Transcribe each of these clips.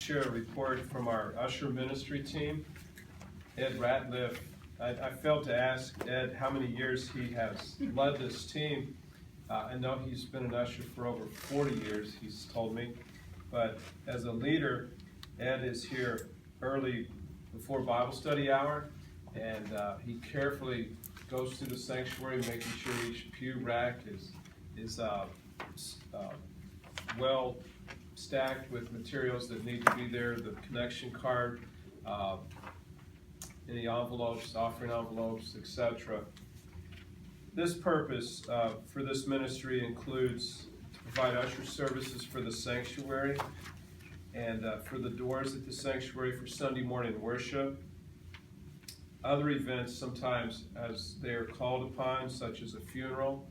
share a report from our Usher ministry team. Ed Ratliff, I failed to ask Ed how many years he has led this team. I know he's been an usher for over 40 years, he's told me. But as a leader, Ed is here early before Bible study hour, and he carefully goes through the sanctuary, making sure each pew rack is well stacked with materials that need to be there, the connection card, any envelopes, offering envelopes, etc. This purpose for this ministry includes to provide usher services for the sanctuary and for the doors at the sanctuary for Sunday morning worship. Other events, sometimes as they are called upon, such as a funeral,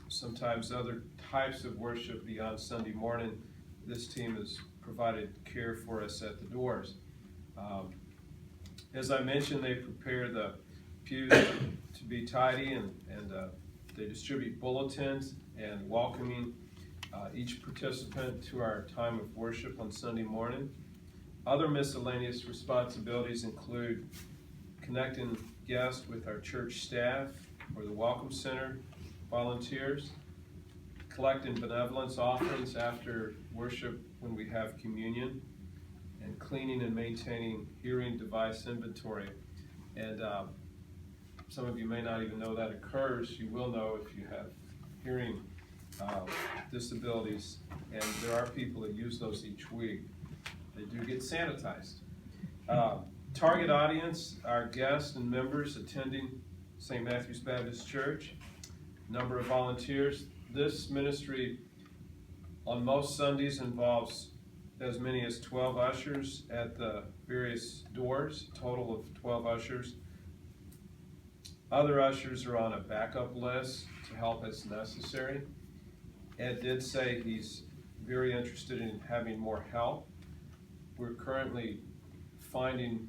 sometimes other types of worship beyond Sunday morning, this team has provided care for us at the doors. As I mentioned, they prepare the pews to be tidy, and they distribute bulletins and welcoming each participant to our time of worship on Sunday morning. Other miscellaneous responsibilities include connecting guests with our church staff or the Welcome Center volunteers, collecting benevolence offerings after worship when we have communion, and cleaning and maintaining hearing device inventory. And some of you may not even know that occurs. You will know if you have hearing disabilities, and there are people that use those each week. They do get sanitized. Target audience, our guests and members attending St. Matthew's Baptist Church. Number of volunteers. This ministry on most Sundays involves as many as 12 ushers at the various doors, total of 12 ushers. Other ushers are on a backup list to help as necessary. Ed did say he's very interested in having more help. We're currently finding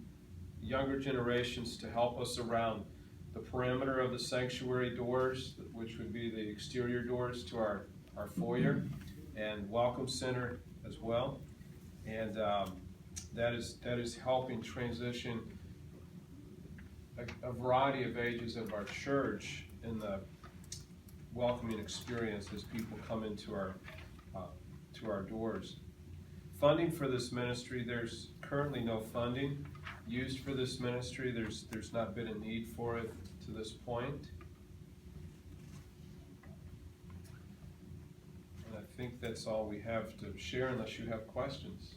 younger generations to help us around the perimeter of the sanctuary doors, which would be the exterior doors to our foyer and Welcome Center as well. And that is helping transition a variety of ages of our church in the welcoming experience as people come into our doors. Funding for this ministry, there's currently no funding used for this ministry. There's not been a need for it to this point. And I think that's all we have to share unless you have questions.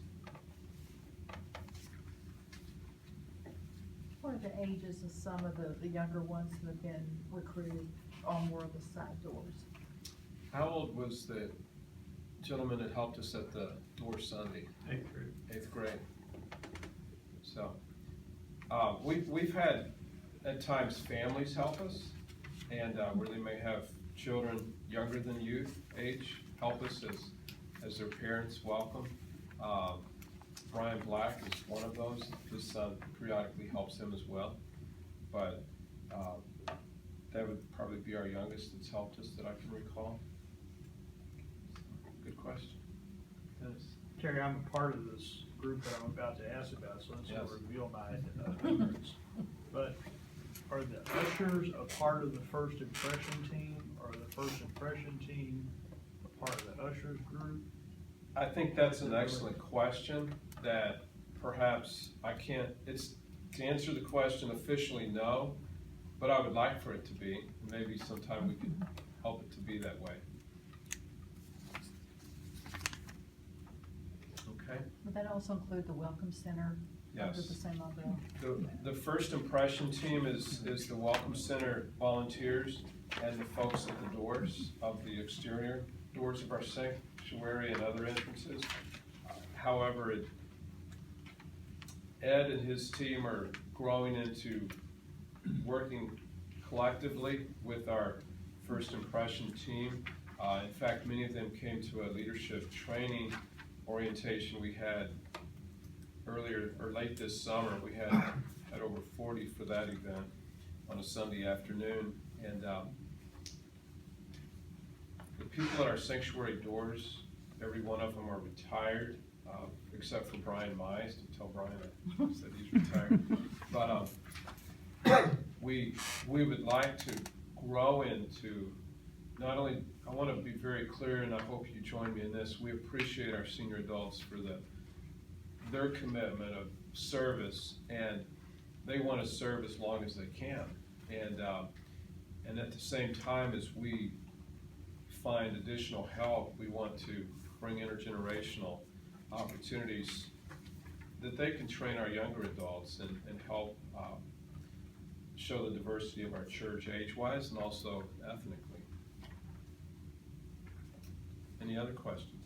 What are the ages of some of the younger ones that have been recruited on more of the side doors? How old was the gentleman that helped us at the door Sunday? 8th grade. 8th grade. So we've had at times families help us, and where they may have children younger than youth age help us as their parents welcome. Brian Black is one of those. His son periodically helps him as well. But that would probably be our youngest that's helped us that I can recall. Good question. Dennis? Terry, I'm a part of this group that I'm about to ask about, so let's not Yes. reveal my ignorance. But are the ushers a part of the first impression team, or the first impression team a part of the ushers group? I think that's an excellent question that perhaps I can't, to answer the question officially, no, but I would like for it to be. Maybe sometime we could help it to be that way. Okay? Would that also include the Welcome Center under Yes. the same umbrella? The first impression team is the Welcome Center volunteers and the folks at the doors of the exterior doors of our sanctuary and other entrances. However, Ed and his team are growing into working collectively with our first impression team. In fact, many of them came to a leadership training orientation we had earlier or late this summer. We had over 40 for that event on a Sunday afternoon, and the people at our sanctuary doors, every one of them are retired except for Brian Mize, to tell Brian I said he's retired. But we would like to grow into, not only, I want to be very clear, and I hope you join me in this, we appreciate our senior adults for their commitment of service, and they want to serve as long as they can. And at the same time, as we find additional help, we want to bring intergenerational opportunities that they can train our younger adults and help show the diversity of our church age-wise and also ethnically. Any other questions?